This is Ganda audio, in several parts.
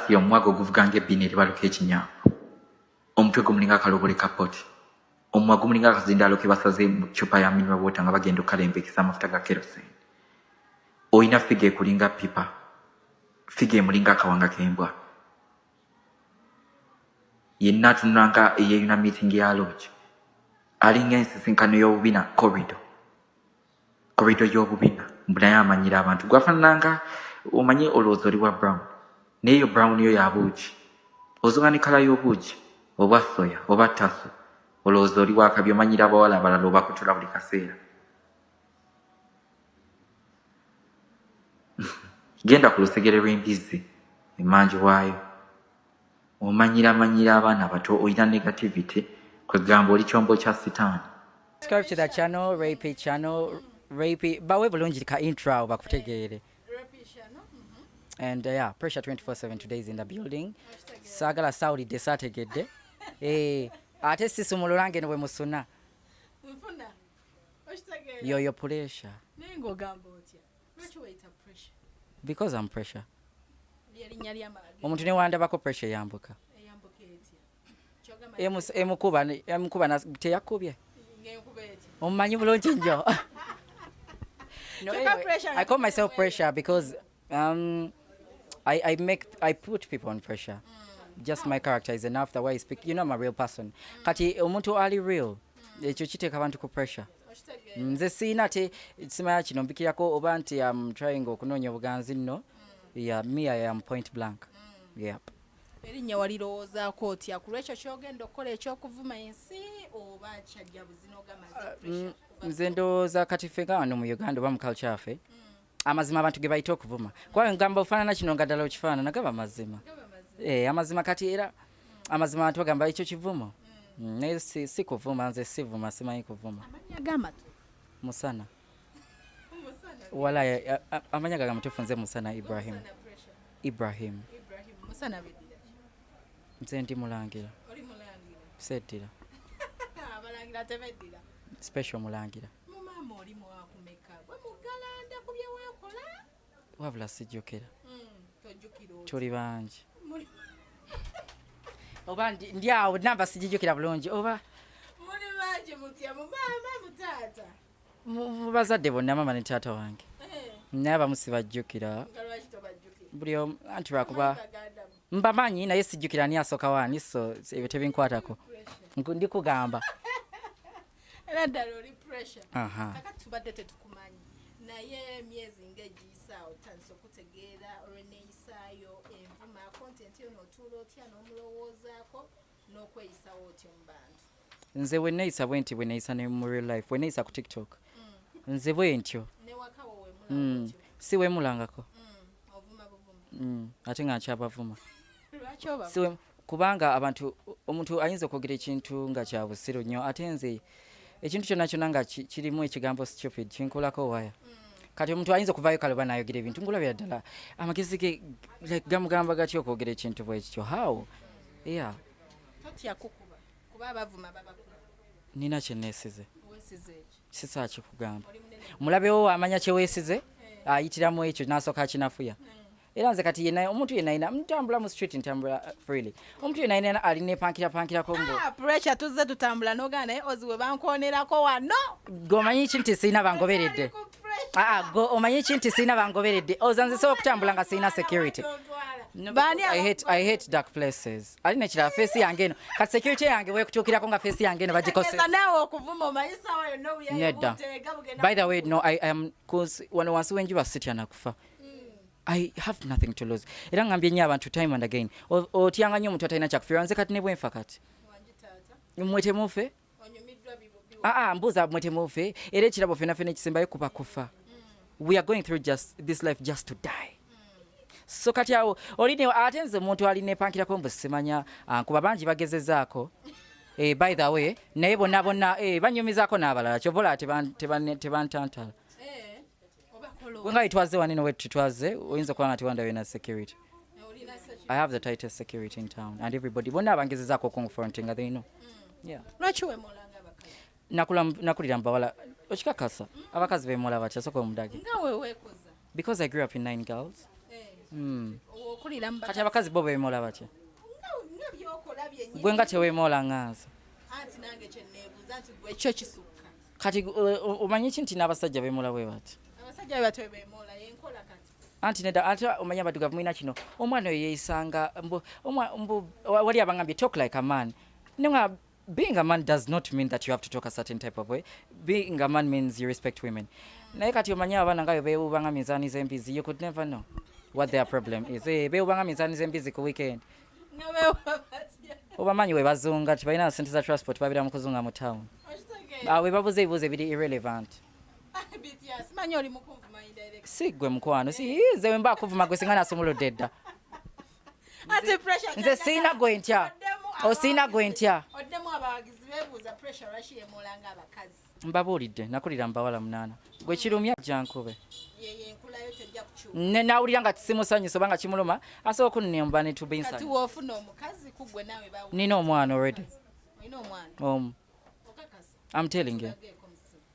yo mwago guvugange bine libaluka ekinya omutwe gumulinga akalobole kapoti omwa gumulinga akazindalo ke basaze mu chupa ya mineral water nga bagenda okalembekesa amafuta ga kerosene oyina fige kulinga pipa fige mulinga akawanga kembwa yenna tunanga eyina meeting ya lodge alinga ensisinkano y'obubina corridor y'obubina mbulayo amanyira abantu gwafananga omanyi olowooza oli wa brown neyo brown yo yabuugi ozuga ne kala y'obuugi oba soya oba taso olowooza oli wakabyo omanyira abawala abalala obakutula buli kaseera genda ku lusegere lw'embizzi emanji waayo omanyira abaana bato oyina negativity kwegamba oli kyombo kya sitaani. Subscribe to the channel, Rapey channel, Rapey. Bawe bulungi ka intro bakutegeere. And yeah, Pressure 24/7 today is in the building. Sagala Saudi desategedde. Ate sisumululange ne musuna. Mfuna. Oshitegeera. Your pressure. Nengo gamba otya. Lwaki wayita pressure? Because I'm pressure. Lyerinnya ly'amagezi. Omuntu ne wandabako pressure yambuka. Eyambuka etya? Emukuba na teyakubye. Ngekuba etya? Omumanyi bulungi nnyo. No, anyway, I call myself pressure because I put people on pressure. Just my character is enough the way I speak. You know I'm a real person. Kati omuntu ali real. Ekyo kiteeka abantu ku pressure. Nze siina te simanya kino mbikirako oba nti I'm trying okunoonya obuganzi nno. Yeah, me I am point blank. Yep. Erinnya walirowoozaako otya ku lwekyo kyogenda okukola ekyokuvuma ensi oba kyajja buzino gamaze pressure? Nze ndowooza kati ffe nga wano mu Uganda oba mu culture yaffe amazima abantu ge bayita okuvuma kuba ngamba ofaanana kino nga ddala okifaanana gaba mazima amazima kati era amazima abantu bagamba ekyo kivumo naye si kuvuma nze sivuma simanyi kuvuma amanya gamatu musana wala amanya gagamutufu nze musana Ibrahim musana bidira nze ndi mulangira oli mulangira seddira abalangira tebeddira special mulangira mumama oli mwakumeka bwe mugalanda ku bye weekola wabula sijjukira tojjukira tuli bangi oba ndi awo namba sijjukira bulungi oba muli bangi mutya mu maama mu taata mu bazadde bonna mama ne taata wange naye abamu sibajjukira nga lwaki tobajjukira buli anti lwakuba mbamanyi naye sijjukira ani asooka waani so ebyo tebinkwatako ndikugamba era ddala oli pressure kakati tubadde tetukumanyi naye emyezi ng'egiyisaawo otandise okutegeera olw'enneeyisaayo envuma content yo n'otuula otya n'omulowoozaako n'okweyisawo otyo mu bantu nze bwe neeyisa bwe nti bwe neeyisa ne mu real life bwe neeyisa ku tiktok nze bwe ntyo newakawo wemulanga otyo si weemulangako ovuma buvuma ate nga nkyabavuma lwaki oba si kubanga abantu omuntu ayinza okwogera ekintu nga kya busiru nnyo ate nze ekintu kyonna kyonna nga kirimu ekigambo stupid kinkolako waya kati omuntu ayinza okuvaayo kale oba n'ayogera ebintu ngulabira ddala amagezi ge gamugamba gatya okwogera ekintu bwe kityo how yeah totya kukuba kuba abavuma babakuba nina kye neesize weesize eki sisaaki kugamba mulabewo amanya kye weesize ayitiramu ekyo n'asooka akinafuya era nze kati omuntu yenna ayina ntambula mu street ntambula freely omuntu yenna ayina alina epankirapankirako mbu pressure tuzze tutambula n'ogaa naye ozi we bankoonerako wano g'omanyi ki nti siina bangoberedde omanyi ki nti siina bangoberedde oza nze sobola okutambula nga siina security I hate dark places alina ekirala feesi yange eno kati security yange weekutuukirako nga feesi yange eno bagikose naawe okuvuma omanyi sawa yonna nedda by the way no I am cause wano wansi w'enjuba sitya nakufa I have nothing to lose. Era ngambye nnyo abantu time and again. Otyanga nnyo omuntu atalina kyakufiirwa nze kati ne bwe nfa kati. Mwete mufe? Mbuuza mwete mufe. Era ekirabo ffenna ffenna ekisembayo kuba kufa. We are going through this life just to die. So kati awo oline ate nze omuntu alina epankirako mbu simanya kuba bangi bagezezaako. By the way, naye bonna banyumizaako n'abalala kyovola tebantantala. When I twaze one in where twaze, oyinza kuba nga tiwanda wena security. I have the tightest security in town and everybody bonna abangezezaako confronting they know. Yeah. Lwaki weemulanga abakazi? Nakulira mbawala okikakasa abakazi beemola batya soka omudage. Nga weeweekoza. Because I grew up in 9 girls. okulira mu kati abakazi bo beemola batya nga byokola byennyini gwe nga teweemola ŋŋanza anti nange kyenneebuuza nti gwe ekyo kisukka kati omanyi ki nti n'abasajja beemola bwe bati abasajja bwe batwe beemola yenkola kati anti nedda ate omanya abaddugavu mulina kino omwana oyo yeeyisanga wali abangambye talk like a man nga being a man does not mean that you have to talk a certain type of way. Being a man means you respect women. Naye kati omanya abaana nga beewubanga minzaani z'embizi, you could never know what their problem is. Beewubanga minzaani z'embizi ku weekend. Obamanyi we bazunga tebalina ssente za transport babira mu kuzunga mu town. We babuze ebibuuzo ebiri irrelevant. Si gwe mukwano nze we mba akuvuma gwe singa nasumuludde dda. Nze siina gwe ntya. Osiina gwe ntya. Oddemu abawagizi beebuuza pressure lwaki yeemolanga abakazi. Mbabuulidde nakulira mbawala 8. Gwe kirumya jjankobe. Yenkulayo tejja kukyuka. Ne nawulira nga simusanyusa oba nga kimuluma asobola okunnemba ne tuba ensanyusa. Kati woofuna omukazi ku gwe naawe bawu. Nina omwana already. Olina omwana? Okakasa. I'm telling you.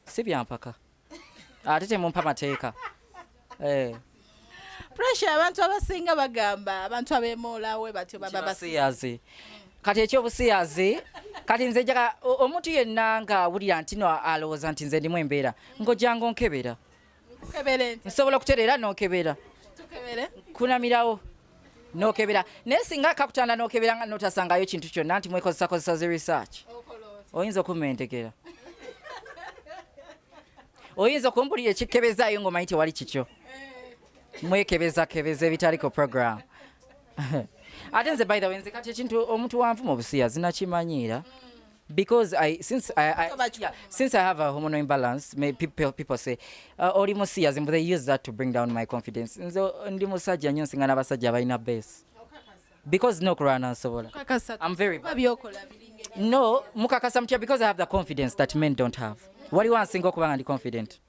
Si byampaka. Ate temumpa mateeka. Pressure abantu abasinga bagamba abantu abeemolawe batyo baba basiyazi. Kati ekyobusiyazi kati nze njagala omuntu yenna nga awulira nti no alowooza nti nze ndimu embeera ng'ojjanga onkebera. Nkebere nti nsobola okutereera n'okebera. Tukebere? Kunamirawo n'okebera. Naye singa kakutanda n'okebera nga n'otasangayo kintu kyonna nti mwekozesa zi research. Oyinza okumentegera. Oyinza okumbulira ekikebezaayo ng'omanyi tewali kikyo. Mwekebeza ebitaliko program. Ate nze by the way nze kati ekintu omuntu wanvu mu busiyazi nakimanyiira because since I have a hormonal imbalance people say oli musiyazi but they use that to bring down my confidence. Nze ndi musajja nnyo nsinga n'abasajja abalina base because no kurana nsobola. I'm very no mukakasa mutya because I have the confidence that men don't have. Waliwo ansinga okuba nga ndi confident.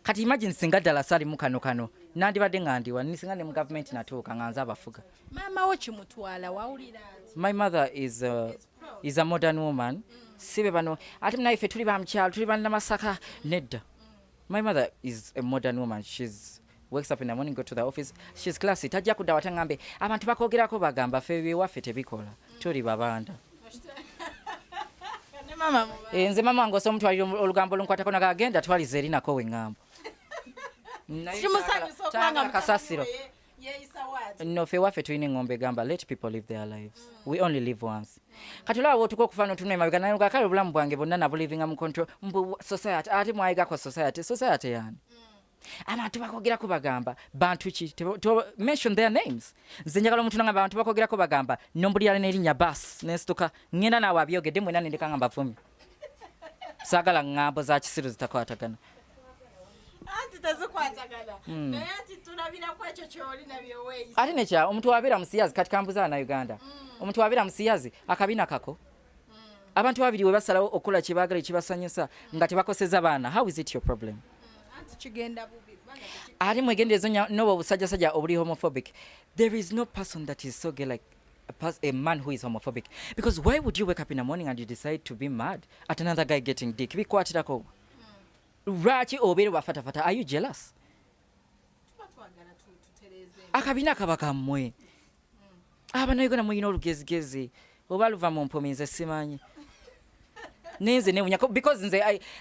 Kati imagine singa ddala sali mu kano nandibadde nga ndiwa nisinga ne mu government natuuka nga nze abafuga. Maama wo kimutwala wawulira ati? My mother is a modern woman. Sibe bano ate naife tuli ba mkyalo tuli bana masaka nedda. My mother is a modern woman. She's wakes up in the morning, go to the office. She's classy. Tajja kudda watangambe abantu bakogerako bagamba fe biwaffe tebikola. Tuli babanda. Nze mama wange osobola omutwalira olugambo olunkwatako nagagenda twalize eri nako weŋŋamba. Kasasiro. No, fe waffe tulina eŋŋombe egamba let people live their lives. We only live once. Kati olaba bw'otuuka okufa n'otunula emabega naye kale obulamu bwange bwonna nabulivinga mu control mbu society ate mwayigako society yaani. Abantu bakogerako bagamba bantu ki mention their names. Nze njagala omuntu nangamba abantu bakogerako bagamba nombulira n'erinnya bas n'ensituka ngenda naawe abyogedde mwena nendeka nga mbavumi. Saagala ŋŋambo za kisiru zitakwatagana. Anti tezikwatagana. Naye ati tulabira ku ekyo ky'oli nabyo weeyisa. Ate nekya omuntu wabeera musiyazi kati kambuza na Uganda. Omuntu wabeera musiyazi akabina kako. Abantu babiri we basalawo okukola kye baagala ekibasanyusa nga tebakoseza baana. How is it your problem? Kigenda bubi ali mwegendezo no obusajjasajja obuli homophobic. There is no person that is so gay like a man who is homophobic, because why would you wake up in the morning and you decide to be mad at another guy getting dick? Bikwatirako lwaki obeere wafatafata? Are you jealous? Akabina kabaka mmwe abanayogana muyina olugezigezi oba luva mu mpominze simanyi. Because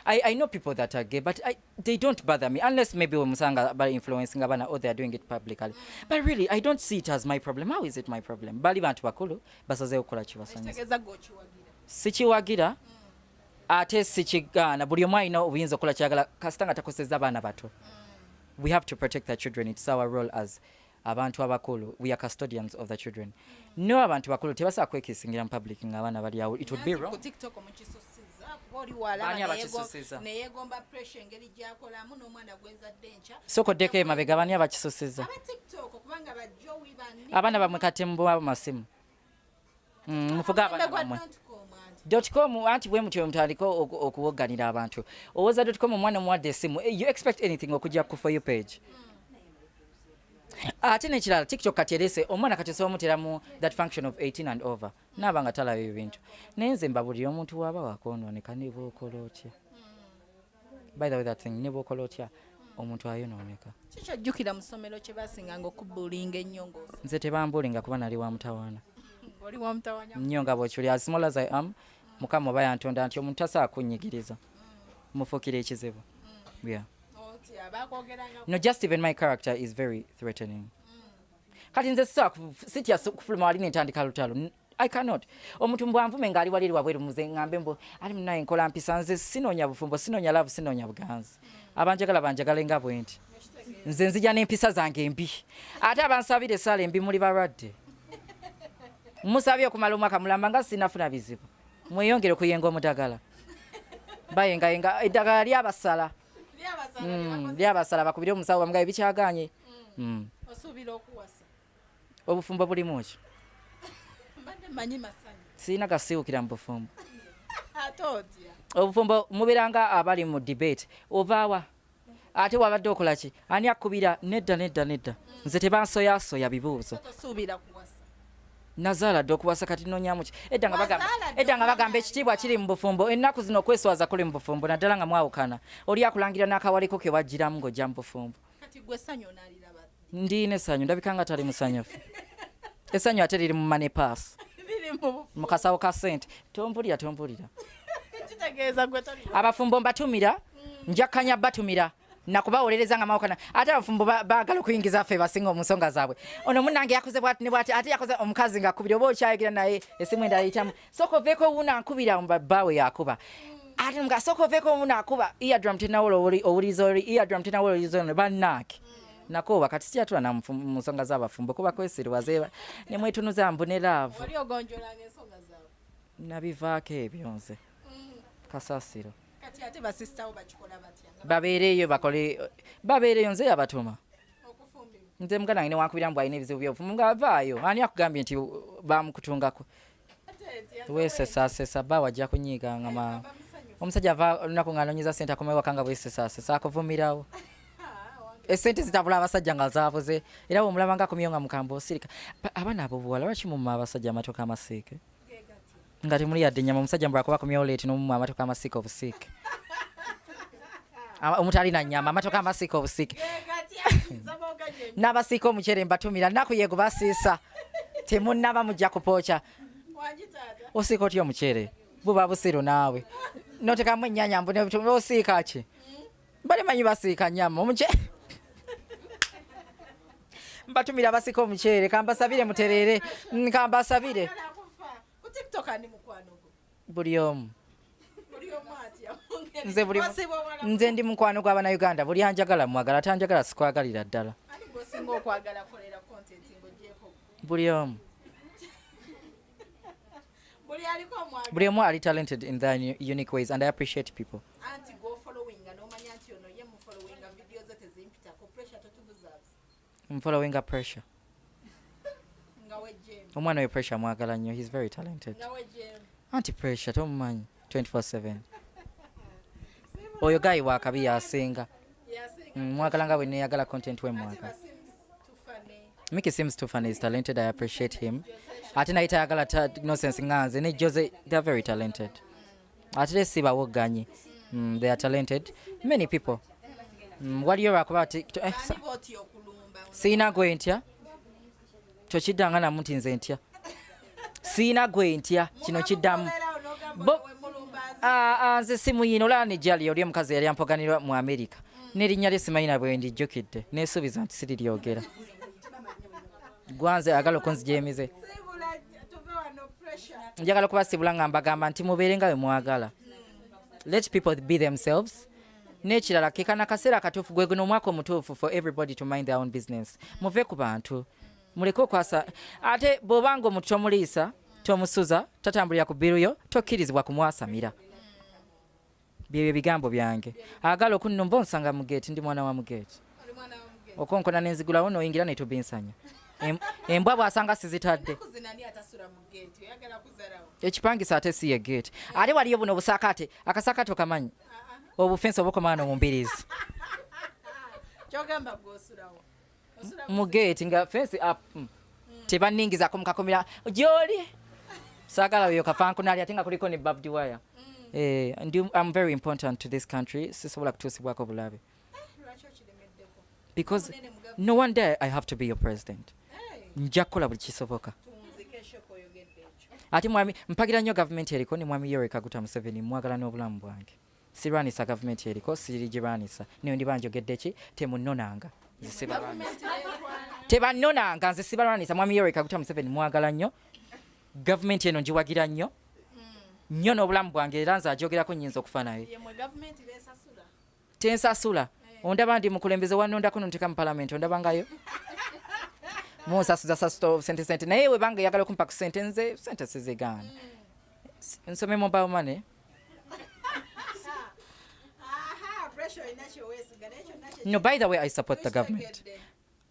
I know people that are gay, but they don't bother me unless maybe musanga by influencing abana or they are doing it publicly. But really, I don't see it as my problem. How is it my problem? Bali bantu bakulu basaze okola kibasanyisa. Sikiwagira ate sikigana buli omu alina obuyinza okola kyagala kasita nga takoseza abaana bato. We have to protect the children. It's our role as abantu abakulu. We are custodians of the children. No abantu bakulu tebasa kwekisingira mu public nga abaana bali awo. It would be wrong. Neyegomba pressure engeri gyakolamu n'omwana gwenzadde enca sokoddeko emabega bani abakisusiza abaana bamwe kati mbuwa masimu mufuga abaana bamwe .com anti bwe mutyo mutaliko okuwoganira abantu owoza .com omwana muwadde esimu you expect anything okujja ku for you page ate nekirala TikTok kati erese omwana kati osobola omuteramu that function of 18 and over naaba nga talaba ebintu naye nze mbabulira omuntu waaba wakoononeka ne bw'okola otya. By the way, that thing ne bw'okola otya omuntu ayonooneka. Kikyojjukira mu ssomero kye basinganga okubbulinga ennyongo. Nze tebambulinga kuba nali wa mutawaana. Oli wa mutawaana. Nnyo nga bw'ekyo as small as I am, Mukama oba yantonda nti omuntu tasobola kunnyigiriza. Mufuukira ekizibu. Yeah. No, just even my character is very threatening. Kati nze sitya kufuluma wali nentandika lutalo. I cannot. Omuntu mbwanvume ngaali waliri wabweru muze ngambe mbo ali munaye nkola mpisa nze sinoonya bufumbo, sinoonya love, sinoonya buganzi. Abanjagala banjagala nga bwenti. Nze nzija n'empisa zange embi. Ate abansabire sala embi muli balwadde. Musabye okumala omwaka mulamba nga sinafuna bizibu. Mweyongere kuyenga omudagala. Bayenga eddagala lyabasala. Lyabasala bakubire omusawo bamugaye bikyaganye. Osuubira okuwasa. Obufumbo bulimu ki? Mbadde mmanyi masanyu. Sirina gasiwukira mu bufumbo. Ate otya? Obufumbo mubeeranga abali mu debate. Ovaawa. Ate wabadde okola ki? Ani akubira? Nedda. Nze tebansoyasoya bibuuzo. Tosuubira kuwasa. Nazaala dde okuwasa kati noonyamu ki? Edda nga bagamba ekitiibwa kiri mu bufumbo. Ennaku zino okweswaza kuli mu bufumbo naddala nga mwawukana. Oli akulangira n'akawaliko ke wajjiramu ng'ojja mu bufumbo. Kati gwe essanyu onaaliraba. Ndiina essanyu ndabika nga tali musanyufu. Essanyu ate liri mu money pass. Mu kasawo ka ssente. Tompulira. Kitegeeza gwe toli. Abafumbo mbatumira, njakkanya batumira. Nakubawolereza nga mawukana. Ate abafumbo baagala okuyingiza ffe basinga omusonga zaabwe. Ono munnange yakoze bwati ne bwati ate yakoze omukazi ng'akubira oba okyayigira naye essimu endala eyitamu. Sooka oveeko wuuna nkubira bbaawe yakuba. Ate nga sooka oveeko wuuna akuba eardrum tenawola owuliza oli bannaake. Nakoowa kati siyatula na mu nsonga z'abafumbo kuba kwesirwaze ne mwetunuza mbu ne laavu. Oli ogonjolanga ensonga zaabwe. Nabivaako ebyo nze. Kasasiro. Kati ate basisitawo bakikola batya? Babeereyo nze yabatuma. Okufumbirwa. Nze muganda wange ne wankubira mbu alina ebizibu by'obufumu ng'avaayo. Ani akugambye nti bamukutungako? Weesesasesa bba wajja kunyiiganga maama. Omusajja ava olunaku ng'anoonyeza ssente akomawo ewaka nga bwesesasesa akuvumirawo. Esente zitabula abasajja nga zaabuze era bw'omulaba nga akomyewo nga mukamba osirika. Abaana ab'obuwala lwaki mumma abasajja amatoka amasiike? Nga temuli yadde ennyama omusajja mbula kuba akomyewo leeti n'omumma amatoka amasiike obusiike. Omuntu alina nnyama amatoka amasiike obusiike. N'abasiika omuceere mbatumira nnaku yeego basiisa. Temunnaba mujja kupookya. Osiika otya omuceere? Buba busiru naawe. N'otekamu ennyaanya mbune osiika ki? Mbale manyi basiika nnyama omuceere. Mbatumira abasiika omuceere kambasabire mutereere kambasabire. Buli omu. Nze ndi mukwano gw'Abannayuganda buli anjagala mwagala atanjagala sikwagalira ddala. Buli omu. Buli omu ali talented in their unique ways and I appreciate people. I'm following up pressure. Omwana we pressure mwagala nnyo. He's very talented. Anti pressure tomumanyi 24/7. Oyo guy wakabi yasinga. Mwagala nga bwe neeyagala content we mwagala. Mickey seems too funny. He's talented. I appreciate him. Ate naye tayagala nonsense nga nze ne Jose. They're very talented. Ate si bawoganye. They are talented. Many people. Waliyo lwakuba ati siina gwe ntya. Tokiddanga namu nti nze ntya. Siina gwe ntya. Kino kiddamu. Nze simuyina olaba ne Jali oli omukazi yali ampoganirwa mu America. N'erinnya lye simayina bwe ndijjukidde. Neesuubiza nti siriryogera. Gwanze agala okunzijemize. Njagala kubasibula nga mbagamba nti mubeere nga bwe mwagala. Let people be themselves. N'ekirala kekana kaseera katuufu gwe guno omwaka omutuufu for everybody to mind their own business. Muve ku bantu. Muleke okwasa. Ate bw'obanga omuntu tomuliisa, tomusuza, tatambulira ku biruyo, tokkirizibwa kumwasamira. Byebyo bigambo byange. Agala okunnumba onsanga mu geeti ndi mwana wa mu geeti. Okonkona n'enzigulawo n'oyingira ne tubinsanya. Embwa bw'asanga sizitadde. Ekipangisa ate si ye geeti. Ate waliyo buno obusaakaate. Akasaakaate okamanyi. Obufensi obukomaano mu mbirizi. Kyogamba gw'osulawo. Mu geeti nga fensi up. Tebanningizaako mu kakomera. Gy'oli. Saagala weyo kafankunali ate nga kuliko ne barbed wire. I'm very important to this country. Sisobola kutuusibwako bulabe. because no one day I have to be your president. Nja kukola buli kisoboka. Ati mwami mpagira nnyo gavumenti eriko ni mwami Yoweri Kaguta Museveni mwagala n'obulamu bwange. Sirwanisa gavumenti eriko sirigirwanisa. Niyo ndi banjogedde ki temunnonanga. Tebannonanga nze sibalwanisa mwami Yoweri Kaguta Museveni mwagala nnyo. Gavumenti eno ngiwagira nnyo. Nnyo n'obulamu bwange era nze ajogerako nnyinza okufa naye. Tensasula. Ondaba ndi mukulembeze wannondako nonteka mu parliament ondabangayo. Musasuza sente naye we bange yagala okumpa ku sente sizigaana. Nsome mobile money. No, by the way, I support the government.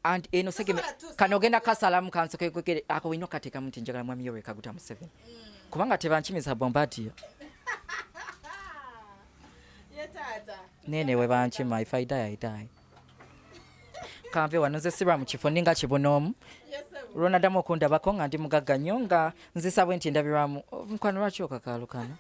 And eno segeme kanogenda kasalamu kansoke kwekere ako ino kateka muti njagala mwami Yoweri Kaguta Museveni. Kubanga tebanchimiza bombati. Nene we banchima if I die I die. Kamve wanoze sibra mu kifo ninga kibonomu. Rona damo kunda bakonga ndi mugagga nnyo nga nzisabwe nti ndabiramu nkwano lwaki okakalo kana.